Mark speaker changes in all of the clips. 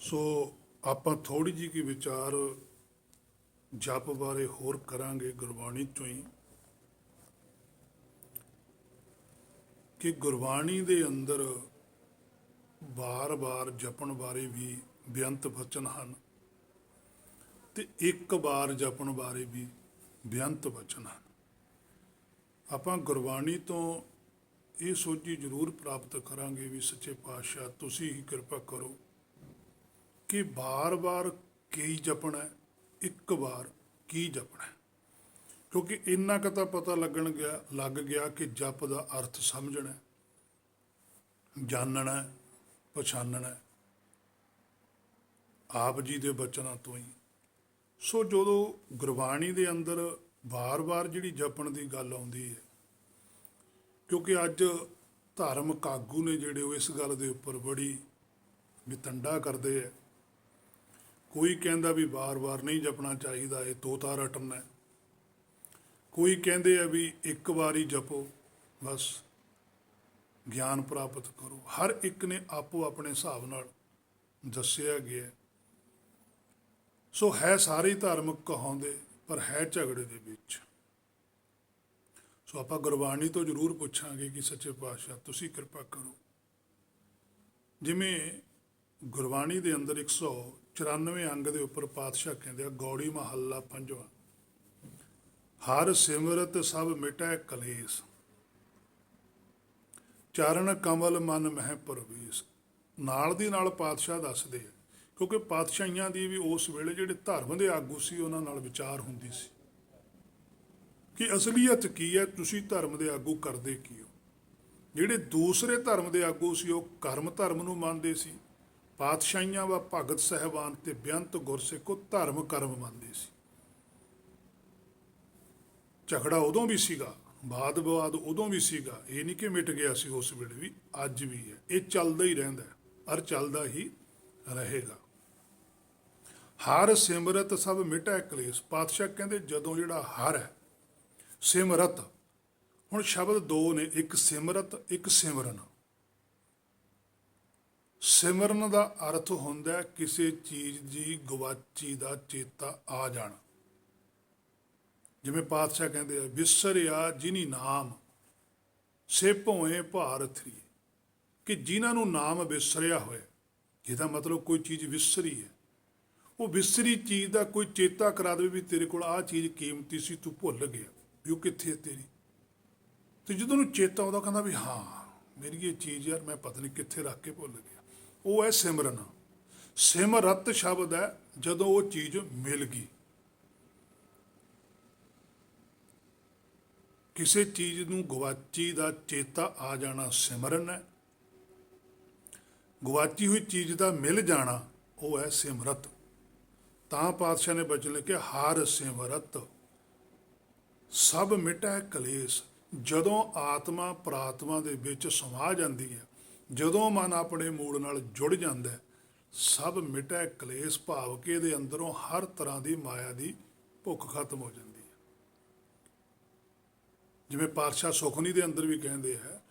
Speaker 1: ਸੋ ਆਪਾਂ ਥੋੜ੍ਹੀ ਜਿਹੀ ਕੀ ਵਿਚਾਰ ਜਪ ਬਾਰੇ ਹੋਰ ਕਰਾਂਗੇ ਗੁਰਬਾਣੀ ਤੋਂ ਹੀ ਕਿ ਗੁਰਬਾਣੀ ਦੇ ਅੰਦਰ ਬਾਰ-ਬਾਰ ਜਪਣ ਬਾਰੇ ਵੀ ਬੇਅੰਤ ਬਚਨ ਹਨ ਤੇ ਇੱਕ ਵਾਰ ਜਪਣ ਬਾਰੇ ਵੀ ਬੇਅੰਤ ਬਚਨ ਹਨ। ਆਪਾਂ ਗੁਰਬਾਣੀ ਤੋਂ ਇਹ ਸੋਝੀ ਜ਼ਰੂਰ ਪ੍ਰਾਪਤ ਕਰਾਂਗੇ ਵੀ ਸੱਚੇ ਪਾਤਸ਼ਾਹ ਤੁਸੀਂ ਹੀ ਕਿਰਪਾ ਕਰੋ ਕਿ ਬਾਰ-ਬਾਰ ਕੀ ਜਪਣਾ ਹੈ, ਇੱਕ ਵਾਰ ਕੀ ਜਪਣਾ ਹੈ। ਕਿਉਂਕਿ ਇੰਨਾ ਕੁ ਤਾਂ ਪਤਾ ਲੱਗ ਗਿਆ ਕਿ ਜਪ ਦਾ ਅਰਥ ਸਮਝਣਾ, ਜਾਣਨਾ, ਪਛਾਣਨਾ ਆਪ ਜੀ ਦੇ ਬਚਨਾਂ ਤੋਂ ਹੀ। ਸੋ ਜਦੋਂ ਗੁਰਬਾਣੀ ਦੇ ਅੰਦਰ ਵਾਰ-ਵਾਰ ਜਿਹੜੀ ਜਪਣ ਦੀ ਗੱਲ ਆਉਂਦੀ ਹੈ, ਕਿਉਂਕਿ ਅੱਜ ਧਾਰਮਿਕ ਆਗੂ ਨੇ ਜਿਹੜੇ ਉਹ ਇਸ ਗੱਲ ਦੇ ਉੱਪਰ ਬੜੀ ਵਿਤੰਡਾ ਕਰਦੇ ਹੈ। ਕੋਈ ਕਹਿੰਦਾ ਵੀ ਵਾਰ-ਵਾਰ ਨਹੀਂ ਜਪਣਾ ਚਾਹੀਦਾ, ਇਹ ਤੋਤਾ ਰਟਣਾ ਹੈ। ਕੋਈ ਕਹਿੰਦੇ ਆ ਵੀ ਇੱਕ ਵਾਰੀ ਜਪੋ ਬਸ ਗਿਆਨ ਪ੍ਰਾਪਤ ਕਰੋ। ਹਰ ਇੱਕ ਨੇ ਆਪੋ ਆਪਣੇ ਹਿਸਾਬ ਨਾਲ ਦੱਸਿਆ ਗਿਆ। ਸੋ ਹੈ ਸਾਰੇ ਧਾਰਮਿਕ ਕਹਾਉਂਦੇ, ਪਰ ਹੈ ਝਗੜੇ ਦੇ ਵਿੱਚ। ਸੋ ਆਪਾਂ ਗੁਰਬਾਣੀ ਤੋਂ ਜ਼ਰੂਰ ਪੁੱਛਾਂਗੇ ਕਿ ਸੱਚੇ ਪਾਤਸ਼ਾਹ ਤੁਸੀਂ ਕਿਰਪਾ ਕਰੋ। ਜਿਵੇਂ ਗੁਰਬਾਣੀ ਦੇ ਅੰਦਰ 194 ਅੰਗ ਦੇ ਉੱਪਰ ਪਾਤਸ਼ਾਹ ਕਹਿੰਦੇ ਆ, ਗੌੜੀ ਮਹੱਲਾ ਪੰਜਵਾਂ, ਹਰ ਸਿਮਰਤ ਸਭ ਮਿਟੈ ਕਲੇਸ਼, ਚਰਨ ਕਮਲ ਮਨ ਮਹਿ ਪ੍ਰਵੇਸ਼। ਨਾਲ ਦੀ ਨਾਲ ਪਾਤਸ਼ਾਹ ਦੱਸਦੇ ਆ, ਕਿਉਂਕਿ ਪਾਤਸ਼ਾਹੀਆਂ ਦੀ ਵੀ ਉਸ ਵੇਲੇ ਜਿਹੜੇ ਧਰਮ ਦੇ ਆਗੂ ਸੀ ਉਹਨਾਂ ਨਾਲ ਵਿਚਾਰ ਹੁੰਦੀ ਸੀ ਕਿ ਅਸਲੀਅਤ ਕੀ ਹੈ, ਤੁਸੀਂ ਧਰਮ ਦੇ ਆਗੂ ਕਰਦੇ ਕੀ ਹੋ। ਜਿਹੜੇ ਦੂਸਰੇ ਧਰਮ ਦੇ ਆਗੂ ਸੀ ਉਹ ਕਰਮ ਧਰਮ ਨੂੰ ਮੰਨਦੇ ਸੀ। ਪਾਤਸ਼ਾਹੀਆਂ ਵਾ ਭਗਤ ਸਾਹਿਬਾਨ ਤੇ ਬੇਅੰਤ ਗੁਰਸਿੱਖ ਉਹ ਧਰਮ ਕਰਮ ਮੰਨਦੇ ਸੀ। ਝਗੜਾ ਉਦੋਂ ਵੀ ਸੀਗਾ, ਵਾਦ ਵਿਵਾਦ ਉਦੋਂ ਵੀ ਸੀਗਾ, ਇਹ ਨਹੀਂ ਕਿ ਮਿਟ ਗਿਆ ਸੀ ਉਸ ਵੇਲੇ ਵੀ, ਅੱਜ ਵੀ ਹੈ। ਇਹ ਚੱਲਦਾ ਹੀ ਰਹਿੰਦਾ ਔਰ ਚੱਲਦਾ ਹੀ ਰਹੇਗਾ। ਹਰ ਸਿਮਰਤ ਸਭ ਮਿਟੈ ਕਲੇਸ਼। ਪਾਤਸ਼ਾਹ ਕਹਿੰਦੇ ਜਦੋਂ ਜਿਹੜਾ ਹਰ ਹੈ, ਸਿਮਰਤ, ਹੁਣ ਸ਼ਬਦ ਦੋ ਨੇ, ਇੱਕ ਸਿਮਰਤ, ਇੱਕ ਸਿਮਰਨ। ਸਿਮਰਨ ਦਾ ਅਰਥ ਹੁੰਦਾ ਕਿਸੇ ਚੀਜ਼ ਦੀ ਗਵਾਚੀ ਦਾ ਚੇਤਾ ਆ ਜਾਣਾ। ਜਿਵੇਂ ਪਾਤਸ਼ਾਹ ਕਹਿੰਦੇ ਆ, ਵਿਸਰਿਆ ਜਿਨੀ ਨਾਮ ਸੇ ਭੋਏ ਭਾਰਥੀ, ਕਿ ਜਿਨ੍ਹਾਂ ਨੂੰ ਨਾਮ ਵਿਸਰਿਆ ਹੋਇਆ, ਇਹਦਾ ਮਤਲਬ ਕੋਈ ਚੀਜ਼ ਵਿਸਰੀ ਹੈ। ਉਹ ਵਿਸਰੀ ਚੀਜ਼ ਦਾ ਕੋਈ ਚੇਤਾ ਕਰਾ ਦੇਵੇ ਵੀ ਤੇਰੇ ਕੋਲ ਆਹ ਚੀਜ਼ ਕੀਮਤੀ ਸੀ, ਤੂੰ ਭੁੱਲ ਗਿਆ ਵੀ ਉਹ ਕਿੱਥੇ ਹੈ ਤੇਰੀ। ਤੇ ਜਦੋਂ ਉਹਨੂੰ ਚੇਤਾ ਆਉਂਦਾ ਕਹਿੰਦਾ ਵੀ ਹਾਂ ਮੇਰੀ ਇਹ ਚੀਜ਼ ਯਾਰ ਮੈਂ ਪਤਾ ਨਹੀਂ ਕਿੱਥੇ ਰੱਖ ਕੇ ਭੁੱਲ ਗਿਆ। ਉਹ ਹੈ ਸਿਮਰਨ। ਸਿਮਰਤ ਸ਼ਬਦ ਹੈ ਜਦੋਂ ਉਹ ਚੀਜ਼ ਮਿਲ ਗਈ। ਕਿਸੇ ਚੀਜ਼ ਨੂੰ ਗਵਾਚੀ ਦਾ ਚੇਤਾ ਆ ਜਾਣਾ ਸਿਮਰਨ ਹੈ। ਗਵਾਚੀ ਹੋਈ ਚੀਜ਼ ਦਾ ਮਿਲ ਜਾਣਾ ਉਹ ਹੈ ਸਿਮਰਤ। ਤਾਂ ਪਾਤਸ਼ਾਹ ਨੇ ਬਚਨ ਲਿਖਿਆ, ਹਰ ਸਿਮਰਤ ਸਭ ਮਿਟੈ ਕਲੇਸ਼। ਜਦੋਂ ਆਤਮਾ ਪ੍ਰਾਤਮਾ ਦੇ ਵਿੱਚ ਸਮਾ ਜਾਂਦੀ ਹੈ, ਜਦੋਂ ਮਨ ਆਪਣੇ ਮੂਲ ਨਾਲ ਜੁੜ ਜਾਂਦਾ ਹੈ, ਸਭ ਮਿਟੈ ਕਲੇਸ਼, ਭਾਵ ਕਿ ਇਹਦੇ ਅੰਦਰੋਂ ਹਰ ਤਰ੍ਹਾਂ ਦੀ ਮਾਇਆ ਦੀ ਭੁੱਖ ਖਤਮ ਹੋ ਜਾਂਦੀ ਹੈ। ਜਿਵੇਂ ਪਾਤਸ਼ਾਹ ਸੁਖਨੀ ਦੇ ਅੰਦਰ ਵੀ ਕਹਿੰਦੇ ਹੈ,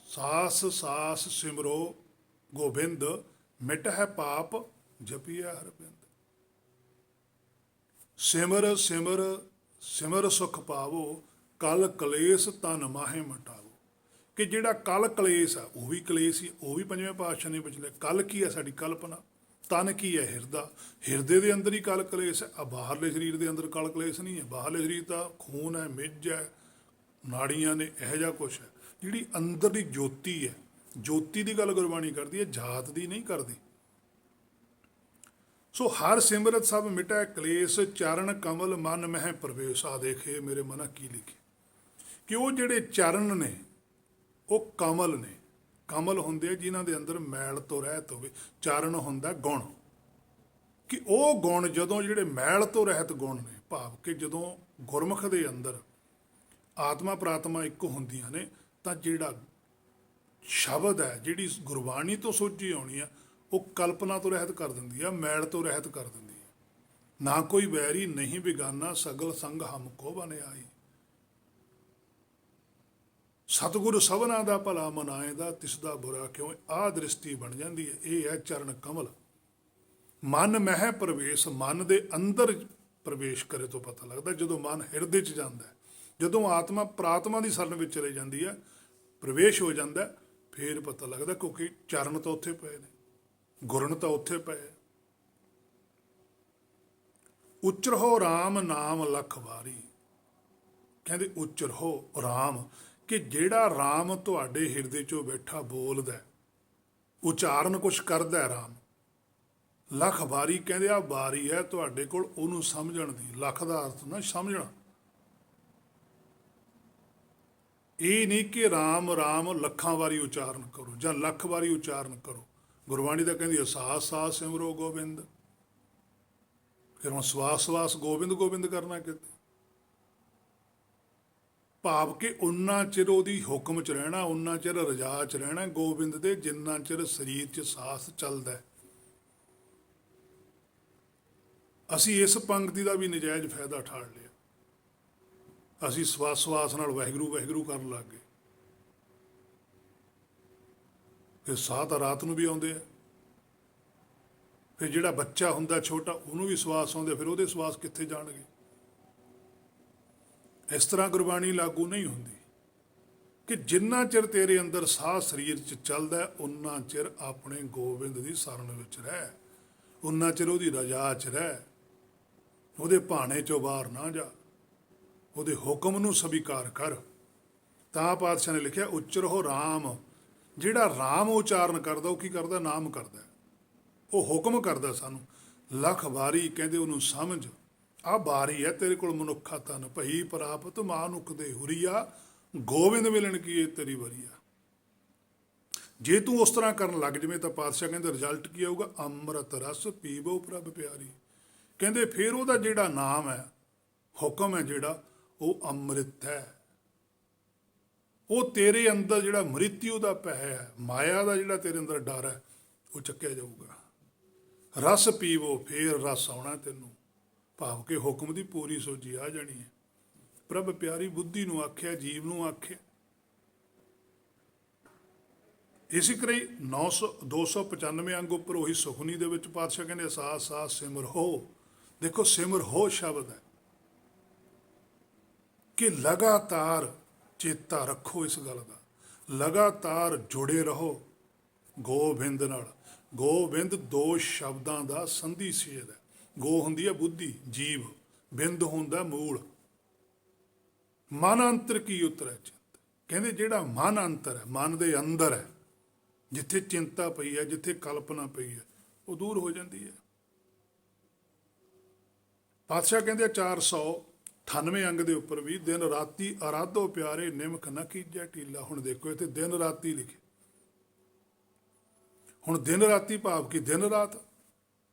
Speaker 1: ਸਾਸ ਸਾਸ ਸਿਮਰੋ ਗੋਬਿੰਦ, ਮਿਟ ਹੈ ਪਾਪ ਜਪੀਐ ਹਰਬਿੰਦ। ਸਿਮਰ ਸਿਮਰ ਸਿਮਰ ਸੁਖ ਪਾਵੋ, ਕਲ ਕਲੇਸ਼ ਤਨ ਮਾਹੇ ਮਟਾਵੋ। ਕਿ ਜਿਹੜਾ ਕਲ ਕਲੇਸ਼ ਆ ਉਹ ਵੀ ਕਲੇਸ਼ ਹੀ, ਉਹ ਵੀ ਪੰਜਵੇਂ ਪਾਤਸ਼ਾਹ ਨੇ ਬਚਲੇ। ਕਲ ਕੀ ਹੈ? ਸਾਡੀ ਕਲਪਨਾ। ਤਨ ਕੀ ਹੈ? ਹਿਰਦਾ। ਹਿਰਦੇ ਦੇ ਅੰਦਰ ਹੀ ਕਲ ਕਲੇਸ਼ ਹੈ। ਆ ਬਾਹਰਲੇ ਸਰੀਰ ਦੇ ਅੰਦਰ ਕਲ ਕਲੇਸ਼ ਨਹੀਂ ਹੈ। ਬਾਹਰਲੇ ਸਰੀਰ ਤਾਂ ਖੂਨ ਹੈ, ਮਿੱਝ ਹੈ, ਨਾੜੀਆਂ ਨੇ, ਇਹੋ ਜਿਹਾ ਕੁਛ ਹੈ। ਜਿਹੜੀ ਅੰਦਰਲੀ ਜੋਤੀ ਹੈ, ਜੋਤੀ ਦੀ ਗੱਲ ਗੁਰਬਾਣੀ ਕਰਦੀ ਹੈ, ਜਾਤ ਦੀ ਨਹੀਂ ਕਰਦੀ। ਸੋ ਹਰ ਸਿਮਰਤ ਸਭ ਮਿਟੈ ਕਲੇਸ਼, ਚਰਨ ਕਮਲ ਮਨ ਮਹਿ ਪ੍ਰਵੇਸ਼। ਆ ਦੇਖੇ ਮੇਰੇ ਮਨ ਕੀ ਲਿਖੇ ਕਿ ਉਹ ਜਿਹੜੇ ਚਰਨ ਨੇ ਉਹ ਕਮਲ ਨੇ। ਕਮਲ ਹੁੰਦੇ ਆ ਜਿਨ੍ਹਾਂ ਦੇ ਅੰਦਰ ਮੈਲ ਤੋਂ ਰਹਿਤ ਹੋਵੇ। ਚਰਨ ਹੁੰਦਾ ਗੁਣ, ਕਿ ਉਹ ਗੁਣ ਜਦੋਂ ਜਿਹੜੇ ਮੈਲ ਤੋਂ ਰਹਿਤ ਗੁਣ ਨੇ, ਭਾਵ ਕਿ ਜਦੋਂ ਗੁਰਮੁਖ ਦੇ ਅੰਦਰ ਆਤਮਾ ਪ੍ਰਾਤਮਾ ਇੱਕ ਹੁੰਦੀਆਂ ਨੇ, ਤਾਂ ਜਿਹੜਾ ਸ਼ਬਦ ਹੈ, ਜਿਹੜੀ ਗੁਰਬਾਣੀ ਤੋਂ ਸੋਝੀ ਆਉਣੀ ਆ, ਉਹ ਕਲਪਨਾ ਤੋਂ ਰਹਿਤ ਕਰ ਦਿੰਦੀ ਆ, ਮੈਲ ਤੋਂ ਰਹਿਤ ਕਰ ਦਿੰਦੀ ਹੈ। ਨਾ ਕੋਈ ਵੈਰੀ ਨਹੀਂ ਬਿਗਾਨਾ, ਸਗਲ ਸੰਗ ਹਮ ਕੋ ਬਨ ਆਈ। ਸਤਿਗੁਰ ਸਭਨਾ ਦਾ ਭਲਾ ਮਨਾਏਦਾ, ਤਿਸ ਦਾ ਬੁਰਾ ਕਿਉਂ। ਆਹ ਦ੍ਰਿਸ਼ਟੀ ਬਣ ਜਾਂਦੀ ਹੈ। ਇਹ ਹੈ ਚਰਨ ਕਮਲ। ਮਨ ਮਹਿ ਪ੍ਰਵੇਸ਼, ਮਨ ਦੇ ਅੰਦਰ ਪ੍ਰਵੇਸ਼ ਕਰੇ ਤੋਂ ਪਤਾ ਲੱਗਦਾ। ਜਦੋਂ ਮਨ ਹਿਰਦੇ 'ਚ ਜਾਂਦਾ ਹੈ, ਜਦੋਂ ਆਤਮਾ ਪ੍ਰਾਤਮਾ ਦੀ ਸ਼ਰਨ ਵਿੱਚ ਚਲੇ ਜਾਂਦੀ ਹੈ, ਪ੍ਰਵੇਸ਼ ਹੋ ਜਾਂਦਾ ਹੈ, ਫੇਰ ਪਤਾ ਲੱਗਦਾ, ਕਿਉਂਕਿ ਚਰਨ ਤਾਂ ਉੱਥੇ ਪਏ ਨੇ, ਗੁਰਨ ਤਾਂ ਉੱਥੇ ਪਏ। ਉਚਰਹੁ ਰਾਮ ਨਾਮ ਲਖ ਵਾਰੀ, ਕਹਿੰਦੇ ਉਚਰਹੁ ਰਾਮ, ਕਿ ਜਿਹੜਾ ਰਾਮ ਤੁਹਾਡੇ ਹਿਰਦੇ 'ਚੋਂ ਬੈਠਾ ਬੋਲਦਾ, ਉਚਾਰਨ ਕੁਛ ਕਰਦਾ ਹੈ ਰਾਮ, ਲੱਖ ਵਾਰੀ, ਕਹਿੰਦੇ ਆ ਵਾਰੀ ਹੈ ਤੁਹਾਡੇ ਕੋਲ ਉਹਨੂੰ ਸਮਝਣ ਦੀ। ਲੱਖ ਦਾ ਅਰਥ ਨਾ ਸਮਝਣਾ, ਇਹ ਨਹੀਂ ਕਿ ਰਾਮ ਰਾਮ ਲੱਖਾਂ ਵਾਰੀ ਉਚਾਰਨ ਕਰੋ ਜਾਂ ਲੱਖ ਵਾਰੀ ਉਚਾਰਨ ਕਰੋ। ਗੁਰਬਾਣੀ ਤਾਂ ਕਹਿੰਦੀ ਸਾਸ ਸਾਸ ਸਿਮਰੋ ਗੋਬਿੰਦ, ਫਿਰ ਹੁਣ ਸਵਾਸ ਸਵਾਸ ਗੋਬਿੰਦ ਗੋਬਿੰਦ ਕਰਨਾ ਕਿਤੇ। ਭਾਵ ਕਿ ਉਨਾ ਚਿਰ ਉਹਦੀ ਹੁਕਮ 'ਚ ਰਹਿਣਾ, ਉਨਾ ਚਿਰ ਰਜਾ 'ਚ ਰਹਿਣਾ ਗੋਬਿੰਦ ਦੇ, ਜਿੰਨਾ ਚਿਰ ਸਰੀਰ 'ਚ ਸਾਸ ਚੱਲਦਾ। ਅਸੀਂ ਇਸ ਪੰਕਤੀ ਦਾ ਵੀ ਨਜਾਇਜ਼ ਫਾਇਦਾ ਠਾਲ ਲਿਆ। ਅਸੀਂ ਸਵਾਸ ਸਵਾਸ ਨਾਲ ਵਾਹਿਗੁਰੂ ਵਾਹਿਗੁਰੂ ਕਰਨ ਲੱਗ ਗਏ। ਫਿਰ ਸਾਹ ਤਾਂ ਰਾਤ ਨੂੰ ਵੀ ਆਉਂਦੇ ਆ। ਫਿਰ ਜਿਹੜਾ ਬੱਚਾ ਹੁੰਦਾ ਛੋਟਾ, ਉਹਨੂੰ ਵੀ ਸਵਾਸ ਆਉਂਦੇ, ਫਿਰ ਉਹਦੇ ਸਵਾਸ ਕਿੱਥੇ ਜਾਣਗੇ। ਇਸ ਤਰ੍ਹਾਂ ਗੁਰਬਾਣੀ ਲਾਗੂ ਨਹੀਂ ਹੁੰਦੀ ਕਿ ਜਿੰਨਾ ਚਿਰ ਤੇਰੇ ਅੰਦਰ ਸਾਹ ਸਰੀਰ 'ਚ ਚੱਲਦਾ, ਉਨਾ ਚਿਰ ਆਪਣੇ ਗੋਬਿੰਦ ਦੀ ਸ਼ਰਨ ਵਿੱਚ ਰਹਿ, ਉਨਾ ਚਿਰ ਉਹਦੀ ਰਜਾ 'ਚ ਰਹਿ, ਉਹਦੇ ਭਾਣੇ 'ਚੋਂ ਬਾਹਰ ਨਾ ਜਾ, ਉਹਦੇ ਹੁਕਮ ਨੂੰ ਸਵੀਕਾਰ ਕਰ। ਤਾਂ ਪਾਤਸ਼ਾਹ ਨੇ ਲਿਖਿਆ ਉਚਰਹੁ ਰਾਮ, ਜਿਹੜਾ ਰਾਮ ਉਚਾਰਨ ਕਰਦਾ ਉਹ ਕੀ ਕਰਦਾ? ਨਾਮ ਕਰਦਾ, ਉਹ ਹੁਕਮ ਕਰਦਾ ਸਾਨੂੰ। ਲੱਖ ਵਾਰੀ, ਕਹਿੰਦੇ ਉਹਨੂੰ ਸਮਝ। ਆਹ ਬਾਰੀ ਹੈ ਤੇਰੇ ਕੋਲ ਮਨੁੱਖਾ ਤਨ, ਭਈ ਪ੍ਰਾਪਤ ਮਾਨੁਖ ਦੇ ਹੁਰੀਆ, ਗੋਬਿੰਦ ਮਿਲਣ ਕੀ ਇਹ ਤੇਰੀ ਵਰੀਆ। ਜੇ ਤੂੰ ਉਸ ਤਰ੍ਹਾਂ ਕਰਨ ਲੱਗ ਜਵੇਂ ਤਾਂ ਪਾਤਸ਼ਾਹ ਕਹਿੰਦੇ ਰਿਜ਼ਲਟ ਕੀ ਆਊਗਾ? ਅੰਮ੍ਰਿਤ ਰਸ ਪੀਵੋ ਪ੍ਰਭ ਪਿਆਰੀ। ਕਹਿੰਦੇ ਫਿਰ ਉਹਦਾ ਜਿਹੜਾ ਨਾਮ ਹੈ, ਹੁਕਮ ਹੈ ਜਿਹੜਾ, ਉਹ ਅੰਮ੍ਰਿਤ ਹੈ। ਉਹ ਤੇਰੇ ਅੰਦਰ ਜਿਹੜਾ ਮ੍ਰਿਤਿਉ ਦਾ ਭੈ ਹੈ, ਮਾਇਆ ਦਾ ਜਿਹੜਾ ਤੇਰੇ ਅੰਦਰ ਡਰ ਹੈ, ਉਹ ਚੱਕਿਆ ਜਾਊਗਾ। ਰਸ ਪੀਵੋ, ਫੇਰ ਰਸ ਆਉਣਾ ਤੈਨੂੰ, ਭਾਵ ਕਿ ਹੁਕਮ ਦੀ ਪੂਰੀ ਸੋਝੀ ਆ ਜਾਣੀ ਹੈ। ਪ੍ਰਭ ਪਿਆਰੀ ਬੁੱਧੀ ਨੂੰ ਆਖਿਆ, ਜੀਵ ਨੂੰ ਆਖਿਆ। ਇਸੇ ਕਰੀ 295 ਅੰਗ ਉੱਪਰ ਉਹੀ ਸੁਖਨੀ ਦੇ ਵਿੱਚ ਪਾਤਸ਼ਾਹ ਕਹਿੰਦੇ ਸਾਸ ਸਾਸ ਸਿਮਰ ਹੋ। ਦੇਖੋ ਸਿਮਰ ਹੋ ਸ਼ਬਦ ਹੈ ਕਿ ਲਗਾਤਾਰ ਚੇਤਾ ਰੱਖੋ ਇਸ ਗੱਲ ਦਾ, ਲਗਾਤਾਰ ਜੁੜੇ ਰਹੋ ਗੋਬਿੰਦ ਨਾਲ। ਗੋਬਿੰਦ ਦੋ ਸ਼ਬਦਾਂ ਦਾ ਸੰਧੀ ਛੇਦ ਹੈ। ਗੋ ਹੁੰਦੀ ਹੈ ਬੁੱਧੀ ਜੀਵ, ਬਿੰਦ ਹੁੰਦਾ ਮੂਲ। ਮਨ ਅੰਤਰ ਕੀ ਉਤਰੈ ਚਿੰਤ, ਕਹਿੰਦੇ ਜਿਹੜਾ ਮਨ ਅੰਤਰ ਹੈ, ਮਨ ਦੇ ਅੰਦਰ ਹੈ, ਜਿੱਥੇ ਚਿੰਤਾ ਪਈ ਹੈ, ਜਿੱਥੇ ਕਲਪਨਾ ਪਈ ਹੈ, ਉਹ ਦੂਰ ਹੋ ਜਾਂਦੀ ਹੈ। ਪਾਤਸ਼ਾਹ ਕਹਿੰਦੇ 498 ਅੰਗ ਦੇ ਉੱਪਰ ਵੀ ਦਿਨ ਰਾਤੀ ਆਰਾਧੋ ਪਿਆਰੇ, ਨਿਮਕ ਨਾ ਕੀਜੈ ਟੀਲਾ। ਹੁਣ ਦੇਖੋ ਇੱਥੇ ਦਿਨ ਰਾਤੀ ਲਿਖੇ। ਹੁਣ ਦਿਨ ਰਾਤੀ ਭਾਵ ਕਿ ਦਿਨ ਰਾਤ।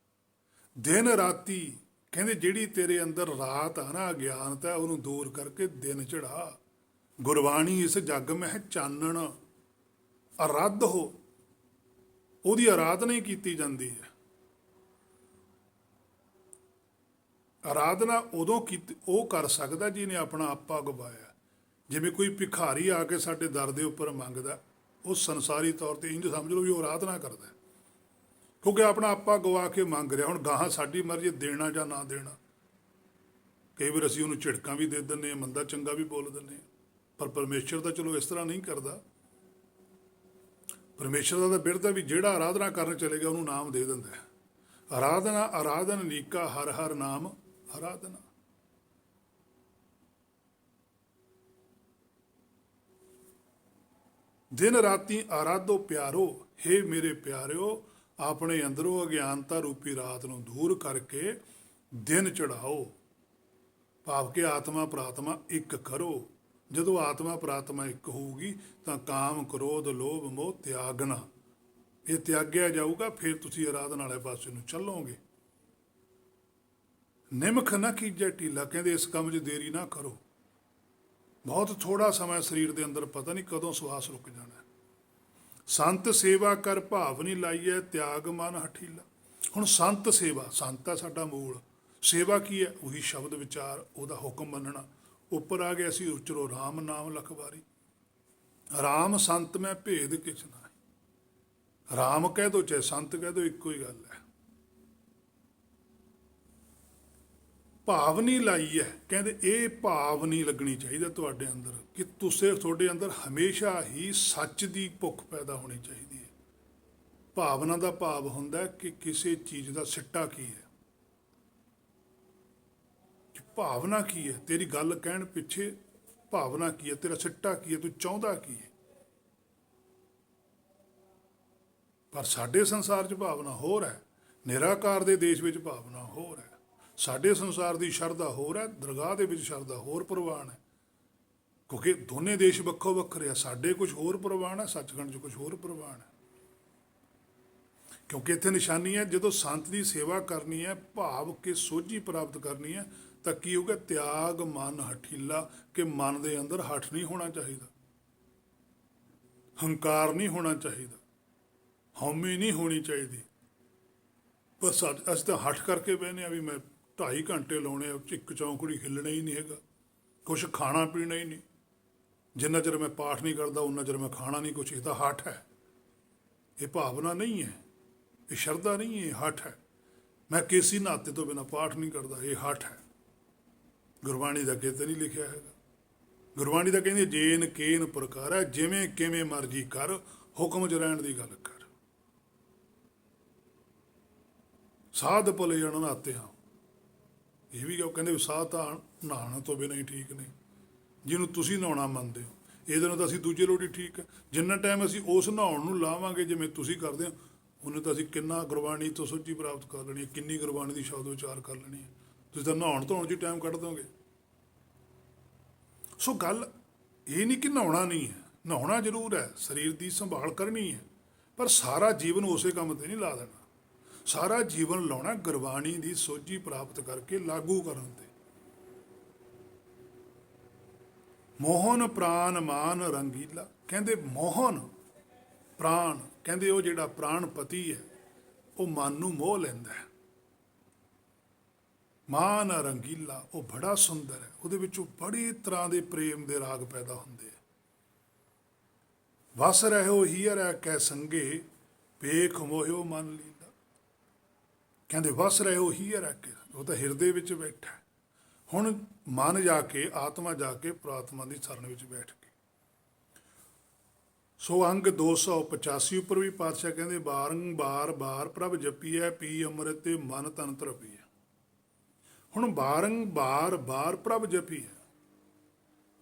Speaker 1: ਦਿਨ ਰਾਤੀ ਕਹਿੰਦੇ ਜਿਹੜੀ ਤੇਰੇ ਅੰਦਰ ਰਾਤ ਆ ਨਾ, ਅਗਿਆਨਤਾ, ਉਹਨੂੰ ਦੂਰ ਕਰਕੇ ਦਿਨ ਚੜਾ। ਗੁਰਬਾਣੀ ਇਸ ਜੱਗ ਮਹਿ ਚਾਨਣ, ਆਰਾਧ ਹੋ, ਉਹਦੀ ਆਰਾਧਨਾ ਹੀ ਕੀਤੀ ਜਾਂਦੀ ਹੈ। ਆਰਾਧਨਾ ਉਦੋਂ ਕੀਤੀ, ਉਹ ਕਰ ਸਕਦਾ ਜਿਹਨੇ ਆਪਣਾ ਆਪਾ ਗਵਾਇਆ। ਜਿਵੇਂ ਕੋਈ ਭਿਖਾਰੀ ਆ ਕੇ ਸਾਡੇ ਦਰ ਦੇ ਉੱਪਰ ਮੰਗਦਾ, ਉਹ ਸੰਸਾਰੀ ਤੌਰ ਤੇ ਇੰਝ ਸਮਝ ਲਓ ਵੀ ਉਹ ਆਰਾਧਨਾ ਕਰਦਾ, ਕਿਉਂਕਿ ਆਪਣਾ ਆਪਾ ਗਵਾ ਕੇ ਮੰਗ ਰਿਹਾ। ਹੁਣ ਗਾਹਾਂ ਸਾਡੀ ਮਰਜ਼ੀ ਦੇਣਾ ਜਾਂ ਨਾ ਦੇਣਾ। ਕਈ ਵਾਰ ਅਸੀਂ ਉਹਨੂੰ ਝਿੜਕਾਂ ਵੀ ਦੇ ਦਿੰਦੇ ਹਾਂ, ਮੰਦਾ ਚੰਗਾ ਵੀ ਬੋਲ ਦਿੰਦੇ ਹਾਂ, ਪਰ ਪਰਮੇਸ਼ਰ ਤਾਂ ਚਲੋ ਇਸ ਤਰ੍ਹਾਂ ਨਹੀਂ ਕਰਦਾ। ਪਰਮੇਸ਼ਰ ਦਾ ਤਾਂ ਬਿਰਧ ਹੈ ਵੀ ਜਿਹੜਾ ਆਰਾਧਨਾ ਕਰਨ ਚਲੇਗਾ ਉਹਨੂੰ ਨਾਮ ਦੇ ਦਿੰਦਾ ਹੈ। ਆਰਾਧਨਾ ਆਰਾਧਨ ਨੀਕਾ, ਹਰ ਹਰ ਨਾਮ ਆਰਾਧਨਾ। ਦਿਨ ਰਾਤੀ ਆਰਾਧੋ ਪਿਆਰੋ, ਹੇ ਮੇਰੇ ਪਿਆਰਿਓ, ਆਪਣੇ ਅੰਦਰੋਂ ਅਗਿਆਨਤਾ ਰੂਪੀ ਰਾਤ ਨੂੰ ਦੂਰ ਕਰਕੇ ਦਿਨ ਚੜਾਓ। ਭਾਵ ਕਿ ਆਤਮਾ ਪ੍ਰਾਤਮਾ ਇੱਕ ਕਰੋ। ਜਦੋਂ ਆਤਮਾ ਪ੍ਰਾਤਮਾ ਇੱਕ ਹੋਊਗੀ ਤਾਂ ਕਾਮ ਕ੍ਰੋਧ ਲੋਭ ਮੋਹ ਤਿਆਗਣਾ, ਇਹ ਤਿਆਗਿਆ ਜਾਊਗਾ। ਫਿਰ ਤੁਸੀਂ ਆਰਾਧਨਾ ਵਾਲੇ ਪਾਸੇ ਨੂੰ ਚੱਲੋਗੇ। ਨਿਮਖ ਨਾ ਕੀਜੈ ਟੀਲਾ, ਕਹਿੰਦੇ ਇਸ ਕੰਮ 'ਚ ਦੇਰੀ ਨਾ ਕਰੋ। ਬਹੁਤ ਥੋੜਾ ਸਮਾਂ ਸਰੀਰ ਦੇ ਅੰਦਰ, ਪਤਾ ਨਹੀਂ ਕਦੋਂ ਸਵਾਸ ਰੁਕ ਜਾਣਾ। ਸੰਤ ਸੇਵਾ ਕਰ ਭਾਵਨੀ ਲਾਈਐ, ਤਿਆਗ ਮਨ ਹਠੀਲਾ। ਹੁਣ ਸੰਤ ਸੇਵਾ, ਸੰਤ ਹੈ ਸਾਡਾ ਮੂਲ। ਸੇਵਾ ਕੀ ਹੈ? ਉਹੀ ਸ਼ਬਦ ਵਿਚਾਰ, ਉਹਦਾ ਹੁਕਮ ਮੰਨਣਾ। ਉੱਪਰ ਆ ਗਿਆ ਸੀ ਉਚਰੋ ਰਾਮ ਨਾਮ ਲਖਵਾਰੀ। ਰਾਮ ਸੰਤ ਮੈਂ ਭੇਦ ਕਿਛ ਨਾ। ਰਾਮ ਕਹਿ ਦੋ ਚਾਹੇ ਸੰਤ ਕਹਿ ਦੋ, ਇੱਕੋ ਹੀ ਗੱਲ ਹੈ। ਭਾਵਨੀ ਲਾਈ ਹੈ, ਕਹਿੰਦੇ ਇਹ ਭਾਵ ਨਹੀਂ ਲੱਗਣੀ ਚਾਹੀਦਾ ਤੁਹਾਡੇ ਅੰਦਰ ਕਿ ਤੁਹਾਡੇ ਅੰਦਰ ਹਮੇਸ਼ਾ ਹੀ ਸੱਚ ਦੀ ਭੁੱਖ ਪੈਦਾ ਹੋਣੀ ਚਾਹੀਦੀ ਹੈ। ਭਾਵਨਾ ਦਾ ਭਾਵ ਹੁੰਦਾ ਹੈ ਕਿ ਕਿਸੇ ਚੀਜ਼ ਦਾ ਸਿੱਟਾ ਕੀ ਹੈ, ਕਿ ਭਾਵਨਾ ਕੀ ਹੈ, ਤੇਰੀ ਗੱਲ ਕਹਿਣ ਪਿੱਛੇ ਭਾਵਨਾ ਕੀ ਹੈ, ਤੇਰਾ ਸਿੱਟਾ ਕੀ ਹੈ, ਤੂੰ ਚਾਹੁੰਦਾ ਕੀ ਹੈ। ਪਰ ਸਾਡੇ ਸੰਸਾਰ 'ਚ ਭਾਵਨਾ ਹੋਰ ਹੈ, ਨਿਰਾਕਾਰ ਦੇ ਦੇਸ਼ ਵਿੱਚ ਭਾਵਨਾ ਹੋਰ ਹੈ। ਸਾਡੇ ਸੰਸਾਰ ਦੀ ਸ਼ਰਧਾ ਹੋਰ ਹੈ, ਦਰਗਾਹ ਦੇ ਵਿੱਚ ਸ਼ਰਧਾ ਹੋਰ ਪ੍ਰਵਾਨ ਹੈ, ਕਿਉਂਕਿ ਦੋਨੇ ਦੇਸ਼ ਵੱਖੋ ਵੱਖਰੇ ਆ। ਸਾਡੇ ਕੁਝ ਹੋਰ ਪ੍ਰਵਾਨ ਹੈ, ਸੱਚਖੰਡ 'ਚ ਕੁਝ ਹੋਰ ਪ੍ਰਵਾਨ ਹੈ। ਕਿਉਂਕਿ ਇੱਥੇ ਨਿਸ਼ਾਨੀ ਹੈ, ਜਦੋਂ ਸੰਤ ਦੀ ਸੇਵਾ ਕਰਨੀ ਹੈ, ਭਾਵ ਕਿ ਸੋਝੀ ਪ੍ਰਾਪਤ ਕਰਨੀ ਹੈ, ਤਾਂ ਕੀ ਹੋਊਗਾ? ਤਿਆਗ ਮਨ ਹਠੀਲਾ, ਕਿ ਮਨ ਦੇ ਅੰਦਰ ਹਠ ਨਹੀਂ ਹੋਣਾ ਚਾਹੀਦਾ, ਹੰਕਾਰ ਨਹੀਂ ਹੋਣਾ ਚਾਹੀਦਾ, ਹਉਮੈ ਨਹੀਂ ਹੋਣੀ ਚਾਹੀਦੀ। ਬਸ ਅਸੀਂ ਤਾਂ ਹੱਠ ਕਰਕੇ ਬਹਿਨੇ ਆ ਵੀ ਮੈਂ 2.5 ਘੰਟੇ ਲਾਉਣੇ ਆ, ਇੱਕ ਚੌਂਕੜੀ ਹਿੱਲਣਾ ਹੀ ਨਹੀਂ ਹੈਗਾ, ਕੁਛ ਖਾਣਾ ਪੀਣਾ ਹੀ ਨਹੀਂ। ਜਿੰਨਾ ਚਿਰ ਮੈਂ ਪਾਠ ਨਹੀਂ ਕਰਦਾ ਉਨਾ ਚਿਰ ਮੈਂ ਖਾਣਾ ਨਹੀਂ ਕੁਛ। ਇਹ ਤਾਂ ਹੱਠ ਹੈ, ਇਹ ਭਾਵਨਾ ਨਹੀਂ ਹੈ, ਇਹ ਸ਼ਰਧਾ ਨਹੀਂ ਹੈ, ਇਹ ਹੱਠ ਹੈ। ਮੈਂ ਕੇਸੀ ਨਾਤੇ ਤੋਂ ਬਿਨਾਂ ਪਾਠ ਨਹੀਂ ਕਰਦਾ, ਇਹ ਹੱਠ ਹੈ। ਗੁਰਬਾਣੀ ਦਾ ਕਿਤੇ ਨਹੀਂ ਲਿਖਿਆ ਹੈਗਾ। ਗੁਰਬਾਣੀ ਦਾ ਕਹਿੰਦੀ ਜੇਨ ਕੇਨ ਪ੍ਰਕਾਰ ਹੈ, ਜਿਵੇਂ ਕਿਵੇਂ ਮਰਜ਼ੀ ਕਰ, ਹੁਕਮ 'ਚ ਰਹਿਣ ਦੀ ਗੱਲ ਕਰ। ਸਾਧ ਭਲੇ ਜਣ ਨਹਾਤੇ ਹਾਂ, ਇਹ ਵੀ ਕਹਿੰਦੇ ਸਾਧ ਤਾਂ ਨਹਾਉਣ ਤੋਂ ਬਿਨਾਂ ਹੀ ਠੀਕ ਨੇ। ਜਿਹਨੂੰ ਤੁਸੀਂ ਨਹਾਉਣਾ ਮੰਨਦੇ ਹੋ, ਇਹਦੇ ਨਾਲ ਤਾਂ ਅਸੀਂ ਦੂਜੇ ਲੋਟੀ ਠੀਕ ਹੈ। ਜਿੰਨਾ ਟਾਈਮ ਅਸੀਂ ਉਸ ਨਹਾਉਣ ਨੂੰ ਲਾਵਾਂਗੇ ਜਿਵੇਂ ਤੁਸੀਂ ਕਰਦੇ ਹੋ, ਉਹਨੇ ਤਾਂ ਅਸੀਂ ਕਿੰਨਾ ਗੁਰਬਾਣੀ ਤੋਂ ਸੋਝੀ ਪ੍ਰਾਪਤ ਕਰ ਲੈਣੀ ਹੈ, ਕਿੰਨੀ ਗੁਰਬਾਣੀ ਦੀ ਸ਼ਬਦ ਉਚਾਰ ਕਰ ਲੈਣੀ ਹੈ। ਤੁਸੀਂ ਤਾਂ ਨਹਾਉਣ ਧੋਣ 'ਚ ਹੀ ਟਾਈਮ ਕੱਢ ਦੋਗੇ। ਸੋ ਗੱਲ ਇਹ ਨਹੀਂ ਕਿ ਨਹਾਉਣਾ ਨਹੀਂ ਹੈ, ਨਹਾਉਣਾ ਜ਼ਰੂਰ ਹੈ, ਸਰੀਰ ਦੀ ਸੰਭਾਲ ਕਰਨੀ ਹੈ, ਪਰ ਸਾਰਾ ਜੀਵਨ ਉਸੇ ਕੰਮ ਤੇ ਨਹੀਂ ਲਾ ਦੇਣਾ। ਸਾਰਾ ਜੀਵਨ ਲਾਉਣਾ ਗੁਰਬਾਣੀ ਦੀ ਸੋਝੀ ਪ੍ਰਾਪਤ ਕਰਕੇ ਲਾਗੂ ਕਰਨ ਤੇ। ਮੋਹਨ ਪ੍ਰਾਨ ਮਾਨ ਰੰਗੀਲਾ, ਕਹਿੰਦੇ ਮੋਹਨ ਪ੍ਰਾਣ, ਕਹਿੰਦੇ ਉਹ ਜਿਹੜਾ ਪ੍ਰਾਣਪਤੀ ਹੈ ਉਹ ਮਨ ਨੂੰ ਮੋਹ ਲੈਂਦਾ ਹੈ। ਮਾਨ ਰੰਗੀਲਾ, ਉਹ ਬੜਾ ਸੁੰਦਰ ਹੈ, ਉਹਦੇ ਵਿੱਚੋਂ ਬੜੀ ਤਰ੍ਹਾਂ ਦੇ ਪ੍ਰੇਮ ਦੇ ਰਾਗ ਪੈਦਾ ਹੁੰਦੇ ਆ। ਵਸ ਰਹਿਓ ਹੀਅਰ ਕੈ ਸੰਗੇ, ਵੇਖ ਮੋਹਿਓ ਮਨ ਲੀਲਾ, ਕਹਿੰਦੇ ਵਸ ਰਹਿਓ ਹੀਅਰ ਕੈ, ਉਹ ਤਾਂ ਹਿਰਦੇ ਵਿੱਚ ਬੈਠਾ। ਹੁਣ ਮਨ ਜਾ ਕੇ, ਆਤਮਾ ਜਾ ਕੇ ਪ੍ਰਾਤਮਾ ਦੀ ਸ਼ਰਨ ਵਿੱਚ ਬੈਠ ਕੇ। ਸੋ ਅੰਗ 285 ਉੱਪਰ ਵੀ ਪਾਤਸ਼ਾਹ ਕਹਿੰਦੇ ਬਾਰੰਬਾਰ ਬਾਰ ਪ੍ਰਭ ਜਪੀਐ, ਪੀ ਅੰਮ੍ਰਿਤ ਤੇ ਮਨ ਤਨ ਧਰਪੀਐ। ਹੁਣ ਬਾਰੰਬਾਰ ਬਾਰ ਪ੍ਰਭ ਜਪੀਐ,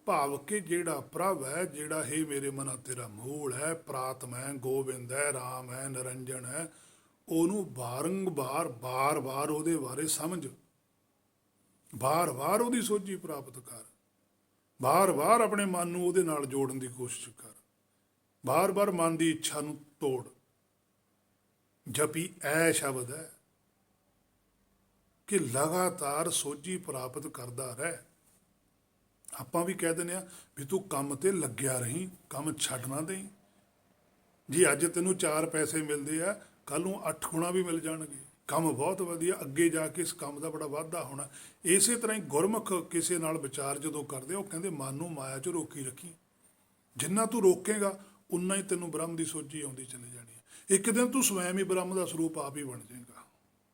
Speaker 1: ਭਾਵ ਕਿ ਜਿਹੜਾ ਪ੍ਰਭ ਹੈ, ਜਿਹੜਾ ਇਹ ਮੇਰੇ ਮਨਾ ਤੇਰਾ ਮੂਲ ਹੈ, ਪ੍ਰਾਤਮਾ ਹੈ, ਗੋਬਿੰਦ ਹੈ, ਰਾਮ ਹੈ, ਨਿਰੰਜਨ ਹੈ, ਉਹਨੂੰ ਬਾਰੰਬਾਰ ਬਾਰ-ਬਾਰ ਉਹਦੇ ਬਾਰੇ ਸਮਝ, ਬਾਰ-ਬਾਰ ਉਹਦੀ ਸੋਝੀ ਪ੍ਰਾਪਤ ਕਰ, ਬਾਰ-ਬਾਰ ਆਪਣੇ ਮਨ ਨੂੰ ਉਹਦੇ ਨਾਲ ਜੋੜਨ ਦੀ ਕੋਸ਼ਿਸ਼ ਕਰ, ਬਾਰ-ਬਾਰ ਮਨ ਦੀ ਇੱਛਾ ਨੂੰ ਤੋੜ। ਜਪੀ ਐ ਸ਼ਬਦ ਹੈ ਕਿ ਲਗਾਤਾਰ ਸੋਝੀ ਪ੍ਰਾਪਤ ਕਰਦਾ ਰਹਿ। ਆਪਾਂ ਵੀ ਕਹਿ ਦਿੰਦੇ ਆ ਵੀ ਤੂੰ ਕੰਮ ਤੇ ਲੱਗਿਆ ਰਹੀਂ, ਕੰਮ ਛੱਡ ਨਾ ਦੇਈਂ। ਜੀ ਅੱਜ ਤੈਨੂੰ 4 ਪੈਸੇ ਮਿਲਦੇ ਆ, ਕੱਲ ਨੂੰ 8 ਗੁਣਾ ਵੀ ਮਿਲ ਜਾਣਗੇ। ਕੰਮ ਬਹੁਤ ਵਧੀਆ, ਅੱਗੇ ਜਾ ਕੇ ਇਸ ਕੰਮ ਦਾ ਬੜਾ ਵਾਧਾ ਹੋਣਾ। ਇਸੇ ਤਰ੍ਹਾਂ ਹੀ ਗੁਰਮੁਖ ਕਿਸੇ ਨਾਲ ਵਿਚਾਰ ਜਦੋਂ ਕਰਦੇ, ਉਹ ਕਹਿੰਦੇ ਮਨ ਨੂੰ ਮਾਇਆ 'ਚ ਰੋਕੀ ਰੱਖੀ। ਜਿੰਨਾ ਤੂੰ ਰੋਕੇਗਾ ਉਨਾ ਹੀ ਤੈਨੂੰ ਬ੍ਰਹਮ ਦੀ ਸੋਝੀ ਆਉਂਦੀ ਚਲੀ ਜਾਣੀ ਹੈ। ਇੱਕ ਦਿਨ ਤੂੰ ਸਵੈਮ ਹੀ ਬ੍ਰਹਮ ਦਾ ਸਰੂਪ ਆਪ ਹੀ ਬਣ ਜਾਏਗਾ,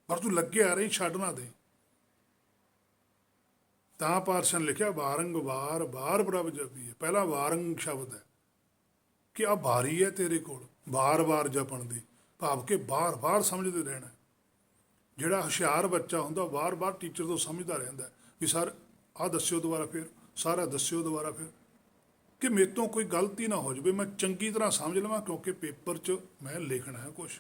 Speaker 1: ਪਰ ਤੂੰ ਲੱਗਿਆ ਰਹੀ, ਛੱਡ ਨਾ ਦੇ। ਤਾਂ ਪਾਤਸ਼ਾਹ ਨੇ ਲਿਖਿਆ ਵਾਰੰਗਵਾਰ ਬਾਰ ਪ੍ਰਭ ਜਪੀਐ। ਪਹਿਲਾ ਵਾਰੰਗ ਸ਼ਬਦ ਹੈ ਕਿ ਆਹ ਵਾਰੀ ਹੈ ਤੇਰੇ ਕੋਲ ਵਾਰ-ਵਾਰ ਜਪਣ ਦੀ, ਭਾਵ ਕਿ ਬਾਰ-ਬਾਰ ਸਮਝਦੇ ਰਹਿਣਾ। ਜਿਹੜਾ ਹੁਸ਼ਿਆਰ ਬੱਚਾ ਹੁੰਦਾ ਵਾਰ-ਵਾਰ ਟੀਚਰ ਤੋਂ ਸਮਝਦਾ ਰਹਿੰਦਾ ਵੀ ਸਰ ਆਹ ਦੱਸਿਓ ਦੁਬਾਰਾ, ਫਿਰ ਸਾਰਾ ਦੱਸਿਓ ਦੁਬਾਰਾ, ਫਿਰ ਕਿ ਮੇਰੇ ਤੋਂ ਕੋਈ ਗਲਤੀ ਨਾ ਹੋ ਜਾਵੇ, ਮੈਂ ਚੰਗੀ ਤਰ੍ਹਾਂ ਸਮਝ ਲਵਾਂ, ਕਿਉਂਕਿ ਪੇਪਰ 'ਚ ਮੈਂ ਲਿਖਣਾ ਹੈ ਕੁਛ।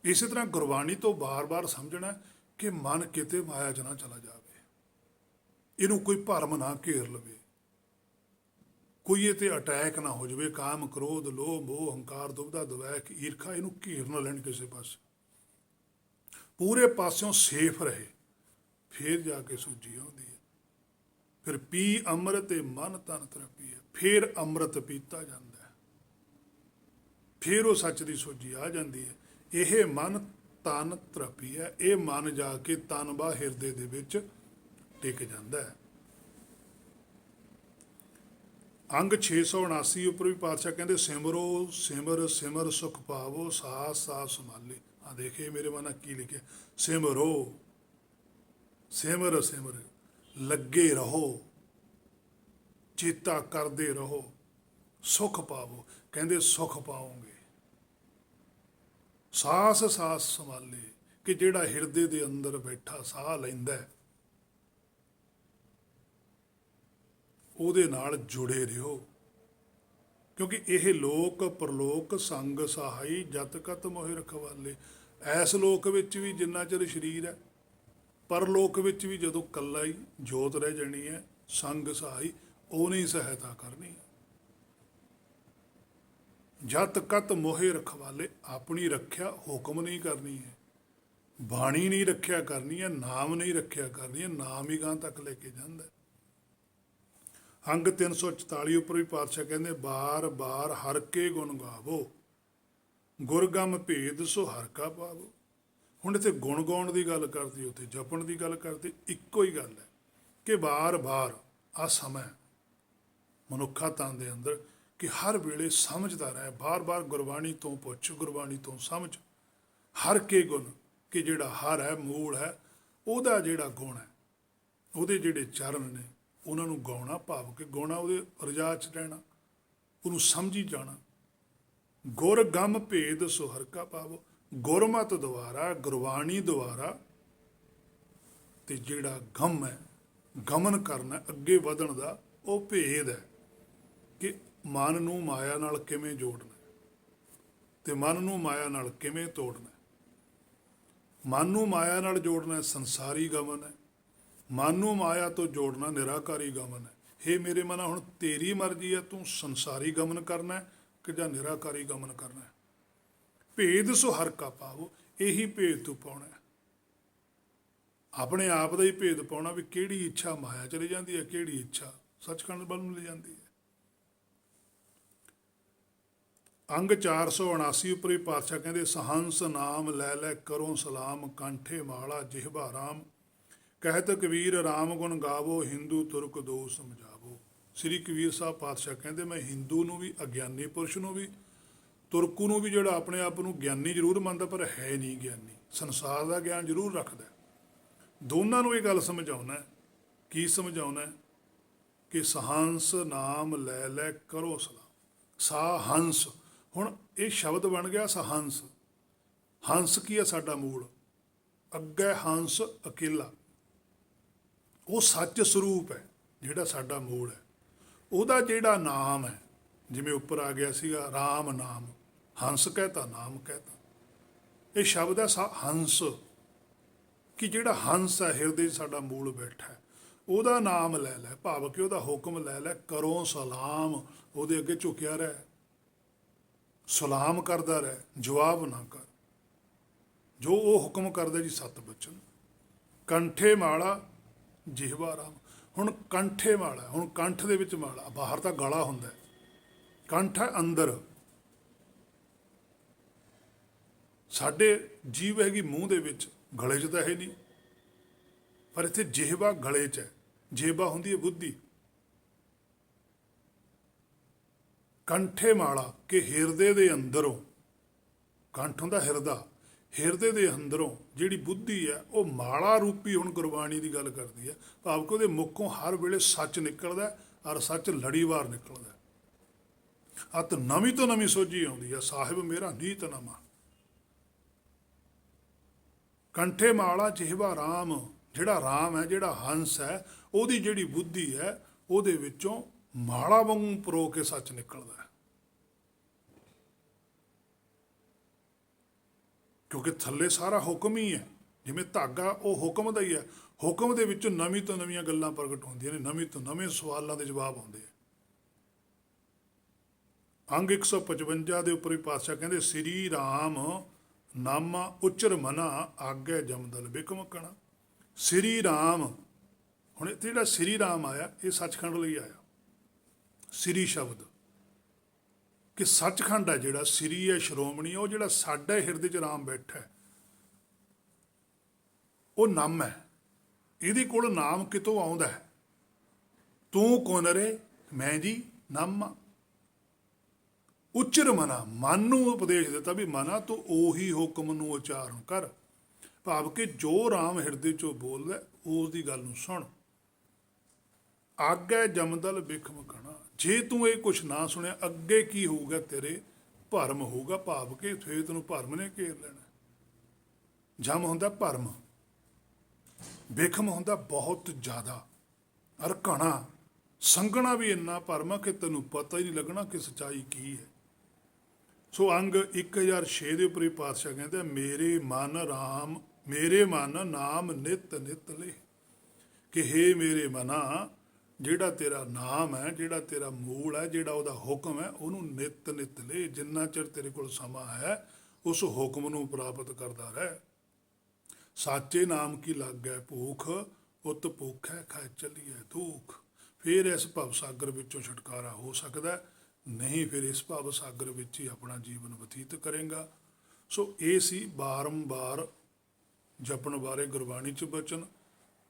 Speaker 1: ਇਸੇ ਤਰ੍ਹਾਂ ਗੁਰਬਾਣੀ ਤੋਂ ਬਾਰ-ਬਾਰ ਸਮਝਣਾ ਕਿ ਮਨ ਕਿਤੇ ਮਾਇਆ 'ਚ ਨਾ ਚਲਾ ਜਾਵੇ, ਇਹਨੂੰ ਕੋਈ ਭਰਮ ਨਾ ਘੇਰ ਲਵੇ, ਕੋਈ ਇਹ 'ਤੇ ਅਟੈਕ ਨਾ ਹੋ ਜਾਵੇ। ਕਾਮ, ਕ੍ਰੋਧ, ਲੋਭ, ਮੋਹ, ਹੰਕਾਰ, ਦੁਬਦਾ, ਦਵੈਕ, ਈਰਖਾ ਇਹਨੂੰ ਘੇਰ ਨਾ ਲੈਣ ਕਿਸੇ ਪਾਸੇ। ਪੂਰੇ ਪਾਸਿਓਂ ਸੇਫ ਰਹੇ, ਫਿਰ ਜਾ ਕੇ ਸੂਝੀ ਆਉਂਦੀ ਹੈ। ਫਿਰ ਪੀ ਅੰਮ੍ਰਿਤ ਤੇ ਮਨ ਤਨ ਤਰਪੀਐ, ਫਿਰ ਅੰਮ੍ਰਿਤ ਪੀਤਾ ਜਾਂਦਾ ਹੈ, ਫਿਰ ਉਹ ਸੱਚ ਦੀ ਸੋਝੀ ਆ ਜਾਂਦੀ ਹੈ। ਇਹ ਮਨ ਤਨ ਤਰਪੀਐ, ਇਹ ਮਨ ਜਾ ਕੇ ਤਨ ਬਾ ਹਿਰਦੇ ਦੇ ਵਿੱਚ ਟਿਕ ਜਾਂਦਾ ਹੈ। ਅੰਗ 679 ਉੱਪਰ ਵੀ ਪਾਤਸ਼ਾਹ ਕਹਿੰਦੇ ਸਿਮਰੋ ਸਿਮਰ ਸਿਮਰ ਸੁਖ ਪਾਵੋ, ਸਾਸ ਸਾਸ ਸੰਭਾਲੇ। ਆ ਦੇਖੇ ਮੇਰੇ ਮਨ ਕੀ ਲਿਖਿਆ, ਸਿਮਰੋ ਸਿਮਰ ਸਿਮਰ ਲੱਗੇ ਰਹੋ, ਚੇਤਾ ਕਰਦੇ ਰਹੋ, ਸੁਖ ਪਾਵੋ। ਕਹਿੰਦੇ ਸੁਖ ਪਾਓਗੇ। ਸਾਸ ਸਾਸ ਸੰਭਾਲੇ, ਕਿ ਜਿਹੜਾ ਹਿਰਦੇ ਦੇ ਅੰਦਰ ਬੈਠਾ ਸਾਹ ਲੈਂਦਾ ਹੈ, ਉਹਦੇ ਨਾਲ ਜੁੜੇ ਰਹੋ। ਕਿਉਂਕਿ ਇਹ ਲੋਕ ਪਰਲੋਕ ਸੰਗ ਸਹਾਈ ਜਤ ਕਤ ਮੋਹਿ ਰਖਵਾਲੇ। ਐਸ ਲੋਕ ਵਿੱਚ ਵੀ ਜਿੰਨਾ ਚਿਰ ਸਰੀਰ ਹੈ, ਪਰਲੋਕ ਵਿੱਚ ਵੀ ਜਦੋਂ ਕੱਲਾ ਹੀ ਜੋਤ ਰਹਿ ਜਾਣੀ ਹੈ, ਸੰਗ ਸਹਾਈ ਉਹਨੇ ਹੀ ਸਹਾਇਤਾ ਕਰਨੀ ਹੈ। ਜਤ ਕਤ ਮੋਹਿ ਰਖਵਾਲੇ, ਆਪਣੀ ਰੱਖਿਆ ਹੁਕਮ ਨਹੀਂ ਕਰਨੀ ਹੈ, ਬਾਣੀ ਨਹੀਂ ਰੱਖਿਆ ਕਰਨੀ ਹੈ, ਨਾਮ ਨਹੀਂ ਰੱਖਿਆ ਕਰਨੀ ਹੈ। ਨਾਮ ਹੀ ਗਾਂ ਤੱਕ ਲੈ ਕੇ ਜਾਂਦਾ। ਅੰਗ 344 ਉੱਪਰ ਵੀ ਪਾਤਸ਼ਾਹ ਕਹਿੰਦੇ ਬਾਰ ਬਾਰ ਹਰ ਕੇ ਗੁਣ ਗਾਵੋ, ਗੁਰਗਮ ਭੇਦ ਸੋ ਹਰ ਕਾ ਪਾਵੋ। ਹੁਣ ਇੱਥੇ ਗੁਣ ਗਾਉਣ ਦੀ ਗੱਲ ਕਰਦੀ, ਉੱਥੇ ਜਪਣ ਦੀ ਗੱਲ ਕਰਦੀ, ਇੱਕੋ ਹੀ ਗੱਲ ਹੈ ਕਿ ਬਾਰ ਬਾਰ ਆ ਸਮਾਂ ਮਨੁੱਖਾ ਤਨ ਦੇ ਅੰਦਰ ਕਿ ਹਰ ਵੇਲੇ ਸਮਝਦਾ ਰਹੇ, ਬਾਰ ਬਾਰ ਗੁਰਬਾਣੀ ਤੋਂ ਪੁੱਛ, ਗੁਰਬਾਣੀ ਤੋਂ ਸਮਝ। ਹਰ ਕੇ ਗੁਣ, ਕਿ ਜਿਹੜਾ ਹਰ ਹੈ, ਮੂਲ ਹੈ, ਉਹਦਾ ਜਿਹੜਾ ਗੁਣ ਹੈ, ਉਹਦੇ ਜਿਹੜੇ ਚਰਨ ਨੇ, ਉਹਨਾਂ ਨੂੰ ਗਾਉਣਾ, ਭਾਵ ਕਿ ਗਾਉਣਾ, ਉਹਦੇ ਰਜਾ 'ਚ ਰਹਿਣਾ, ਉਹਨੂੰ ਸਮਝੀ ਜਾਣਾ। ਗੁਰ ਗਮ ਭੇਦ ਸੋ ਹਰ ਕਾ ਪਾਵੋ, ਗੁਰਮਤਿ ਦੁਆਰਾ, ਗੁਰਬਾਣੀ ਦੁਆਰਾ, ਤੇ ਜਿਹੜਾ ਗਮ ਹੈ, ਗਮਨ ਕਰਨਾ, ਅੱਗੇ ਵਧਣ ਦਾ, ਉਹ ਭੇਦ ਹੈ ਕਿ ਮਨ ਨੂੰ ਮਾਇਆ ਨਾਲ ਕਿਵੇਂ ਜੋੜਨਾ ਤੇ ਮਨ ਨੂੰ ਮਾਇਆ ਨਾਲ ਕਿਵੇਂ ਤੋੜਨਾ। ਮਨ ਨੂੰ ਮਾਇਆ ਨਾਲ ਜੋੜਨਾ ਸੰਸਾਰੀ ਗਮਨ ਹੈ, ਮਨ ਨੂੰ ਮਾਇਆ ਤੋਂ ਜੋੜਨਾ ਨਿਰਾਕਾਰੀ ਗਮਨ ਹੈ। ਹੇ ਮੇਰੇ ਮਨਾ, ਹੁਣ ਤੇਰੀ ਮਰਜ਼ੀ ਹੈ, ਤੂੰ ਸੰਸਾਰੀ ਗਮਨ ਕਰਨਾ ਹੈ ਕਿ ਜਾਂ ਨਿਰਾਕਾਰੀ ਗਮਨ ਕਰਨਾ ਹੈ। ਭੇਦ ਸੋ ਹਰ ਕਾ ਪਾਵੋ, ਇਹੀ ਭੇਦ ਤੂੰ ਪਾਉਣਾ ਹੈ। ਆਪਣੇ ਆਪ ਦਾ ਹੀ ਭੇਦ ਪਾਉਣਾ ਵੀ ਕਿਹੜੀ ਇੱਛਾ ਮਾਇਆ ਚਲੀ ਜਾਂਦੀ ਹੈ, ਕਿਹੜੀ ਇੱਛਾ ਸੱਚਖੰਡ ਵੱਲ ਨੂੰ ਲੈ ਜਾਂਦੀ ਹੈ। ਅੰਗ 479 ਉੱਪਰ ਵੀ ਪਾਤਸ਼ਾਹ ਕਹਿੰਦੇ ਸਹੰਸ ਨਾਮ ਲੈ ਲੈ ਕਰੋ ਸਲਾਮ, ਕੰਠੇ ਮਾਲਾ ਜਿਹਬਾ ਰਾਮ, ਕਹਿਤ ਕਬੀਰ ਰਾਮ ਗੁਣ ਗਾਵੋ, ਹਿੰਦੂ ਤੁਰਕ ਦੋ ਸਮਝਾਵੋ। ਸ੍ਰੀ ਕਬੀਰ ਸਾਹਿਬ ਪਾਤਸ਼ਾਹ ਕਹਿੰਦੇ ਮੈਂ ਹਿੰਦੂ ਨੂੰ ਵੀ, ਅਗਿਆਨੀ ਪੁਰਸ਼ ਨੂੰ ਵੀ, ਤੁਰਕੂ ਨੂੰ ਵੀ, ਜਿਹੜਾ ਆਪਣੇ ਆਪ ਨੂੰ ਗਿਆਨੀ ਜ਼ਰੂਰ ਮੰਨਦਾ ਪਰ ਹੈ ਨਹੀਂ ਗਿਆਨੀ, ਸੰਸਾਰ ਦਾ ਗਿਆਨ ਜ਼ਰੂਰ ਰੱਖਦਾ, ਦੋਨਾਂ ਨੂੰ ਇਹ ਗੱਲ ਸਮਝਾਉਣਾ। ਕੀ ਸਮਝਾਉਣਾ? ਕਿ ਸਹੰਸ ਨਾਮ ਲੈ ਲੈ ਕਰੋ ਸਲਾਮ। ਸਾ ਹੰਸ, ਹੁਣ ਇਹ ਸ਼ਬਦ ਬਣ ਗਿਆ ਸਹੰਸ। ਹੰਸ ਕੀ ਹੈ? ਸਾਡਾ ਮੂਲ। ਅੱਗੇ ਹੰਸ ਅਕੇਲਾ, ਉਹ ਸੱਚ ਸਰੂਪ ਹੈ ਜਿਹੜਾ ਸਾਡਾ ਮੂਲ ਹੈ। ਉਹਦਾ ਜਿਹੜਾ ਨਾਮ ਹੈ, ਜਿਵੇਂ ਉੱਪਰ ਆ ਗਿਆ ਸੀਗਾ ਰਾਮ ਨਾਮ, ਹੰਸ ਕਹਿਤਾ, ਨਾਮ ਕਹਿਤਾ, ਇਹ ਸ਼ਬਦ ਹੈ ਹੰਸ, ਕਿ ਜਿਹੜਾ ਹੰਸ ਹੈ ਹਿਰਦੇ 'ਚ ਸਾਡਾ ਮੂਲ ਬੈਠਾ ਹੈ, ਉਹਦਾ ਨਾਮ ਲੈ ਲੈ, ਭਾਵ ਕਿ ਉਹਦਾ ਹੁਕਮ ਲੈ ਲੈ, ਕਰੋ ਸਲਾਮ, ਉਹਦੇ ਅੱਗੇ ਝੁਕਿਆ ਰਹਿ, ਸਲਾਮ ਕਰਦਾ ਰਹਿ, ਜਵਾਬ ਨਾ ਕਰ, ਜੋ ਉਹ ਹੁਕਮ ਕਰਦਾ ਜੀ ਸਤ ਬਚਨ। ਕੰਠੇ ਮਾਲਾ ਜਿਹਵਾ ਰਾਮ, ਹੁਣ ਕੰਠੇ ਮਾਲਾ, ਹੁਣ ਕੰਠ ਦੇ ਵਿੱਚ ਮਾਲਾ, ਬਾਹਰ ਤਾਂ ਗਲਾ ਹੁੰਦਾ, ਕੰਠ ਹੈ ਅੰਦਰ, ਸਾਡੇ ਜੀਵ ਹੈਗੀ ਮੂੰਹ ਦੇ ਵਿੱਚ, ਗਲੇ 'ਚ ਤਾਂ ਹੈ ਨਹੀਂ, ਪਰ ਇੱਥੇ ਜਿਹਵਾ ਗਲੇ 'ਚ ਹੈ। ਜੇਬਾ ਹੁੰਦੀ ਹੈ ਬੁੱਧੀ। ਕੰਠੇ ਮਾਲਾ, ਕਿ ਹਿਰਦੇ ਦੇ ਅੰਦਰੋਂ, ਕੰਠ ਹੁੰਦਾ ਹਿਰਦਾ, ਹਿਰਦੇ ਦੇ ਅੰਦਰੋਂ ਜਿਹੜੀ ਬੁੱਧੀ ਹੈ ਉਹ ਮਾਲਾ ਰੂਪੀ, ਹੁਣ ਗੁਰਬਾਣੀ ਦੀ ਗੱਲ ਕਰਦੀ ਹੈ, ਭਾਵ ਕਿ ਉਹਦੇ ਮੁੱਖੋਂ ਹਰ ਵੇਲੇ ਸੱਚ ਨਿਕਲਦਾ, ਔਰ ਸੱਚ ਲੜੀਵਾਰ ਨਿਕਲਦਾ। ਅਤ ਨਵੀਂ ਤੋਂ ਨਵੀਂ ਸੋਝੀ ਆਉਂਦੀ ਹੈ, ਸਾਹਿਬ ਮੇਰਾ ਨੀਤ ਨਵਾਂ। ਕੰਠੇ ਮਾਲਾ ਜਿਹਵਾ ਰਾਮ, ਜਿਹੜਾ ਰਾਮ ਹੈ, ਜਿਹੜਾ ਹੰਸ ਹੈ, ਉਹਦੀ ਜਿਹੜੀ ਬੁੱਧੀ ਹੈ, ਉਹਦੇ ਵਿੱਚੋਂ ਮਾਲਾ ਵਾਂਗੂ ਪਰੋ ਕੇ ਸੱਚ ਨਿਕਲਦਾ ਹੈ। ਕਿਉਂਕਿ ਥੱਲੇ ਸਾਰਾ ਹੁਕਮ ਹੀ ਹੈ, ਜਿਵੇਂ ਧਾਗਾ ਉਹ ਹੁਕਮ ਦਾ ਹੀ ਹੈ। ਹੁਕਮ ਦੇ ਵਿੱਚੋਂ ਨਵੀਂ ਤੋਂ ਨਵੀਆਂ ਗੱਲਾਂ ਪ੍ਰਗਟ ਹੁੰਦੀਆਂ ਨੇ, ਨਵੇਂ ਤੋਂ ਨਵੇਂ ਸਵਾਲਾਂ ਦੇ ਜਵਾਬ ਆਉਂਦੇ ਆ। ਅੰਗ 155 ਦੇ ਉੱਪਰ ਵੀ ਪਾਤਸ਼ਾਹ ਕਹਿੰਦੇ ਸ੍ਰੀ ਰਾਮ ਨਾਮਾ ਉਚਰ ਮਨਾ, ਆਗੇ ਜਮਦਲ ਬਿਕਮ ਕਣਾ। ਸ੍ਰੀ ਰਾਮ, ਹੁਣ ਇੱਥੇ ਜਿਹੜਾ ਸ੍ਰੀ ਰਾਮ ਆਇਆ ਇਹ ਸੱਚਖੰਡ ਲਈ ਆਇਆ, ਸ੍ਰੀ ਸ਼ਬਦ, ਕਿ ਸੱਚਖੰਡ ਹੈ ਜਿਹੜਾ, ਸ੍ਰੀ ਹੈ, ਸ਼੍ਰੋਮਣੀ, ਉਹ ਜਿਹੜਾ ਸਾਡੇ ਹਿਰਦੇ 'ਚ ਰਾਮ ਬੈਠਾ ਹੈ, ਉਹ ਨਾਮ ਹੈ। ਇਹਦੇ ਕੋਲ ਨਾਮ ਕਿਤੋਂ ਆਉਂਦਾ ਹੈ? ਤੂੰ ਕੌਣ ਰੇ, ਮੈਂ ਜੀ ਨਾਮਾ। ਉਚਰ ਮਨਾ, ਮਨ ਨੂੰ ਉਪਦੇਸ਼ ਦਿੱਤਾ ਵੀ ਮਨਾ ਤੂੰ ਉਹੀ ਹੁਕਮ ਨੂੰ ਉਚਾਰਨ ਕਰ। ਭਾਵ ਕਿ ਜੋ ਰਾਮ ਹਿਰਦੇ ਚੋਂ ਬੋਲਦਾ ਉਸ ਦੀ ਗੱਲ ਨੂੰ ਸੁਣ। ਆਗੇ ਜਮਦਲ ਬਿਖਮ ਕਣਾ, ਜੇ ਤੂੰ ਇਹ ਕੁਛ ਨਾ ਸੁਣਿਆ ਅੱਗੇ ਕੀ ਹੋਊਗਾ, ਤੇਰੇ ਭਰਮ ਹੋਊਗਾ, ਭਾਵ ਕਿ ਫੇਰ ਤੈਨੂੰ ਭਰਮ ਨੇ ਘੇਰ ਲੈਣਾ। ਜਮ ਹੁੰਦਾ ਭਰਮ, ਬਿਖਮ ਹੁੰਦਾ ਬਹੁਤ ਜ਼ਿਆਦਾ, ਔਰ ਘਣਾ ਸੰਘਣਾ ਵੀ ਇੰਨਾ ਭਰਮ ਆ ਕਿ ਤੈਨੂੰ ਪਤਾ ਹੀ ਨਹੀਂ ਲੱਗਣਾ ਕਿ ਸੱਚਾਈ ਕੀ ਹੈ। ਸੋ ਅੰਗ 1006 ਦੇ ਉੱਪਰ ਹੀ ਪਾਤਸ਼ਾਹ ਕਹਿੰਦੇ ਆ, ਮੇਰੇ ਮਨ ਨਾਮ ਨਿਤ ਨਿਤ ਲੈ, ਕਿ ਹੇ ਮੇਰੇ ਮਨਾ, ਜਿਹੜਾ ਤੇਰਾ ਨਾਮ ਹੈ, ਜਿਹੜਾ ਤੇਰਾ ਮੂਲ ਹੈ, ਜਿਹੜਾ ਉਹਦਾ ਹੁਕਮ ਹੈ, ਉਹਨੂੰ ਨਿਤ ਨਿਤ ਲੈ। ਜਿੰਨਾ ਚਿਰ ਤੇਰੇ ਕੋਲ ਸਮਾਂ ਹੈ ਉਸ ਹੁਕਮ ਨੂੰ ਪ੍ਰਾਪਤ ਕਰਦਾ ਰਹਿ। ਸਾਚੇ ਨਾਮ ਕੀ ਲੱਗੈ ਭੂਖ, ਉਤ ਭੁੱਖੈ ਖਾਇ ਚੱਲੀਐ ਦੁੱਖ। ਫਿਰ ਇਸ ਭਵ ਸਾਗਰ ਵਿੱਚੋਂ ਛੁਟਕਾਰਾ ਹੋ ਸਕਦਾ, ਨਹੀਂ ਫਿਰ ਇਸ ਭਵ ਸਾਗਰ ਵਿੱਚ ਹੀ ਆਪਣਾ ਜੀਵਨ ਬਤੀਤ ਕਰੇਗਾ। ਸੋ ਇਹ ਸੀ ਬਾਰੰਬਾਰ ਜਪਣ ਬਾਰੇ ਗੁਰਬਾਣੀ 'ਚ ਬਚਨ।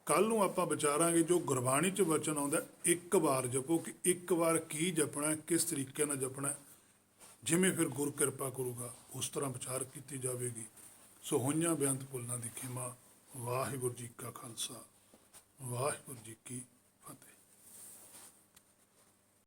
Speaker 1: ਕੱਲ ਨੂੰ ਆਪਾਂ ਵਿਚਾਰਾਂਗੇ ਜੋ ਗੁਰਬਾਣੀ 'ਚ ਬਚਨ ਆਉਂਦਾ, ਇੱਕ ਵਾਰ ਜਪੋ, ਕਿ ਇੱਕ ਵਾਰ ਕੀ ਜਪਣਾ, ਕਿਸ ਤਰੀਕੇ ਨਾਲ ਜਪਣਾ, ਜਿਵੇਂ ਫਿਰ ਗੁਰ ਕਿਰਪਾ ਕਰੂਗਾ ਉਸ ਤਰ੍ਹਾਂ ਵਿਚਾਰ ਕੀਤੀ ਜਾਵੇਗੀ। ਸੋ ਹੋਈਆਂ ਬੇਅੰਤ ਭੁੱਲਾਂ ਦੀ ਖਿਮਾ। ਵਾਹਿਗੁਰੂ ਜੀ ਕਾ ਖਾਲਸਾ, ਵਾਹਿਗੁਰੂ ਜੀ ਕੀ